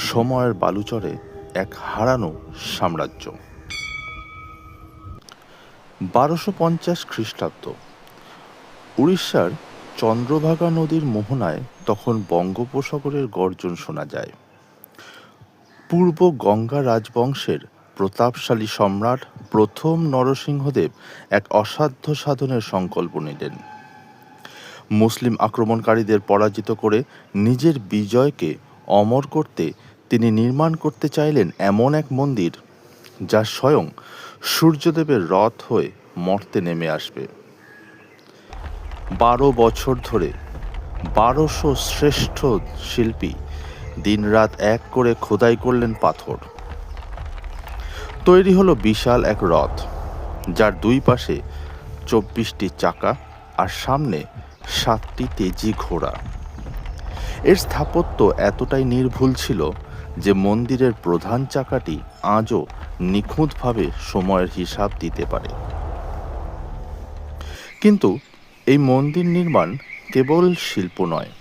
সময়ের বালুচরে এক হারানো সাম্রাজ্য। 1250 খ্রিস্টাব্দ। উড়িষ্যার চন্দ্রভাগা নদীর মোহনায় তখন বঙ্গোপসাগরের গর্জন শোনা যায়। পূর্ব গঙ্গা রাজবংশের প্রতাপশালী সম্রাট প্রথম নরসিংহদেব এক অসাধ্য সাধনের সংকল্প নিলেন। মুসলিম আক্রমণকারীদের পরাজিত করে নিজের বিজয়কে অমর করতে তিনি নির্মাণ করতে চাইলেন এমন এক মন্দির যা স্বয়ং সূর্যদেবের রথ হয়ে মর্তে নেমে আসবে। 12 বছর ধরে 1200 শ্রেষ্ঠ শিল্পী দিনরাত এক করে খোদাই করলেন পাথর। তৈরি হলো বিশাল এক রথ, যার দুই পাশে 24টি চাকা আর সামনে 7টি তেজি ঘোড়া। এর স্থাপত্য এতটাই নির্ভুল ছিল যে মন্দিরের প্রধান চাকাটি আজও নিখুঁতভাবে সময়ের হিসাব দিতে পারে। কিন্তু এই মন্দির নির্মাণ কেবল শিল্প নয়,